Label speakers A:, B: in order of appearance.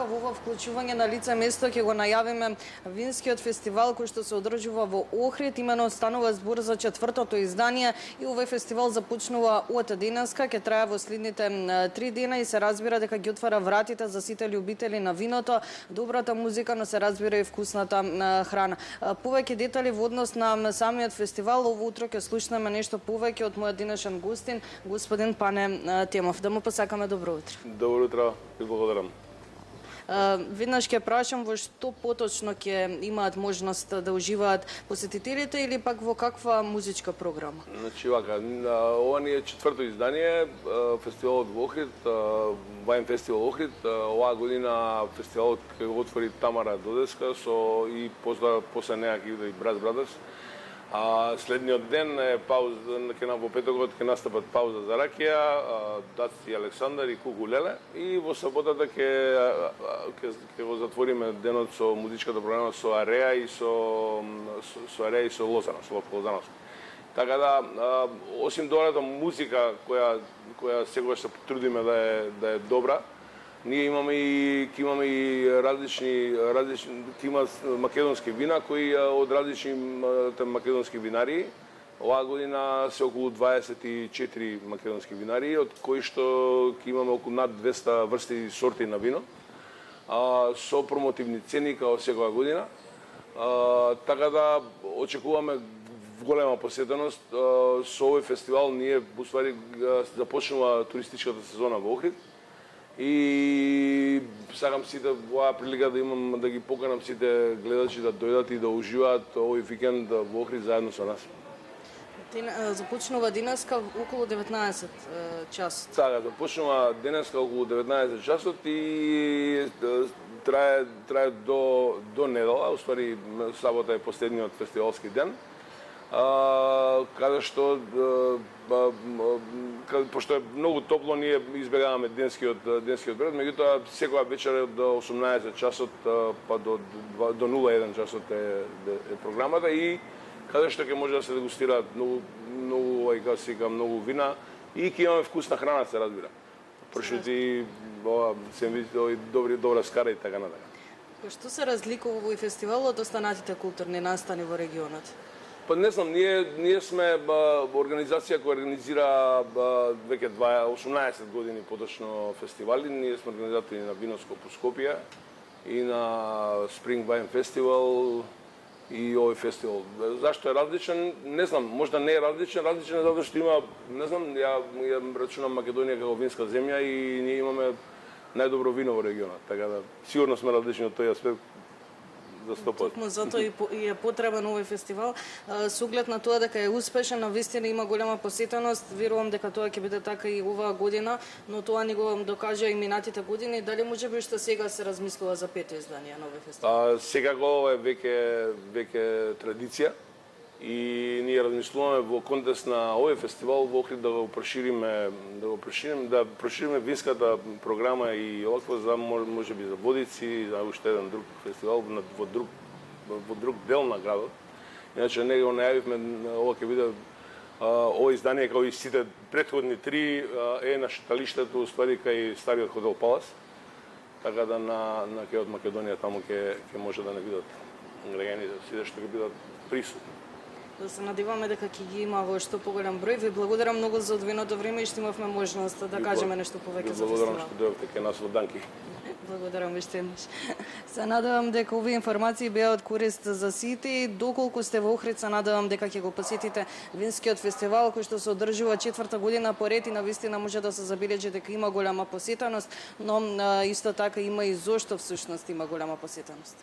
A: така во ова вклучување на лице место ќе го најавиме винскиот фестивал кој што се одржува во Охрид. Имено станува збор за четвртото издание и овој фестивал започнува од денеска, ќе трае во следните 3 дена и се разбира дека ги отвара вратите за сите љубители на виното, добрата музика, но се разбира и вкусната храна. Повеќе детали во однос на самиот фестивал ово утро ќе слушнеме нешто повеќе од мојот денешен гостин, господин Пане Темов. Да му посакаме добро утро.
B: Добро утро, ви благодарам.
A: Веднаш ќе прашам во што поточно ќе имаат можност да уживаат посетителите или пак во каква музичка програма?
B: Значи вака, ова ни е четврто издание, фестивалот во Охрид, Вајн фестивал Охрид. Оваа година фестивалот ќе го отвори Тамара Додеска со и после неа ќе иде и Брат Брадерс. А следниот ден е пауза, во петокот ќе настапат пауза за ракија, Даци и Александар и Куку Леле, и во саботата ќе го затвориме денот со музичката програма со Ареа и со Лозана, со Лозановски. Така да, осим добрата музика која секогаш се потрудиме да е добра, ние имаме и различни македонски вина кои од различни македонски винари. Оваа година се околу 24 македонски винари, од кои што ќе имаме околу над 200 врсти и сорти на вино, со промотивни цени као секоја година. Така да очекуваме голема посетеност. Со овој фестивал ние уствари започнува туристичката сезона во Охрид. И сакам сите во оваа прилика да имам да ги поканам сите гледачи да дојдат и да уживаат овој викенд во Охрид заедно со нас.
A: Започнува денеска околу 19 часот.
B: Така, започнува денеска околу 19 часот и трае до недела, уствари сабота е последниот фестивалски ден. Каде што пошто е многу топло, ние избегаваме денскиот период, меѓутоа секоја вечер до 18 часот па до 01 часот е програмата и каде што ќе може да се дегустираат многу вина и ќе имаме вкусна храна, се разбира. Пршути, сендвичи, добра скара и така натака.
A: Што се разликува овој фестивал од останатите културни настани во регионот?
B: Па не знам, ние сме организација која организира веќе 18 години поточно фестивали. Ние сме организатори на Виноско по Скопје и на Spring Wine Festival и овој фестивал. Зашто е различен? Не знам, можда не е различен е затоа што има, не знам, ја рачунам Македонија како винска земја и ние имаме најдобро вино во регионот, така да сигурно сме различни од тој аспект.
A: Токму затоа и е потребен овој фестивал. Со оглед на тоа дека е успешен, навистина има голема посетеност, верувам дека тоа ќе биде така и оваа година, но тоа ни го докажа и минатите години. Дали можеби што сега се размислува за пето издание на овој фестивал?
B: Секако ова е веќе традиција и ние размислуваме во контекст на овој фестивал во Охрид да прошириме винската програма и овакво за можеби за Водици, за уште еден друг фестивал во друг дел на градот. Иначе не го најавивме, ова ќе биде ова издание како и сите претходни три е на шеталиштето уствари кај стариот хотел Палас. Така да на кај од Македонија таму ќе може да не видат граѓаните сите што ќе бидат присутни.
A: Да се надеваме дека ќе ги има во што поголем број. Ви благодарам многу за одвоеното време и што имавме можност да кажеме нешто повеќе за фестивалот.
B: Благодарам што дојдовте кај нас во Данки.
A: Благодарам уште еднаш. Се надевам дека овие информации беа од корист за сите и доколку сте во Охрид, се надевам дека ќе го посетите винскиот фестивал кој што се одржува четврта година поред и навистина може да се забележи дека има голема посетеност, но исто така има и зошто всушност има голема посетеност.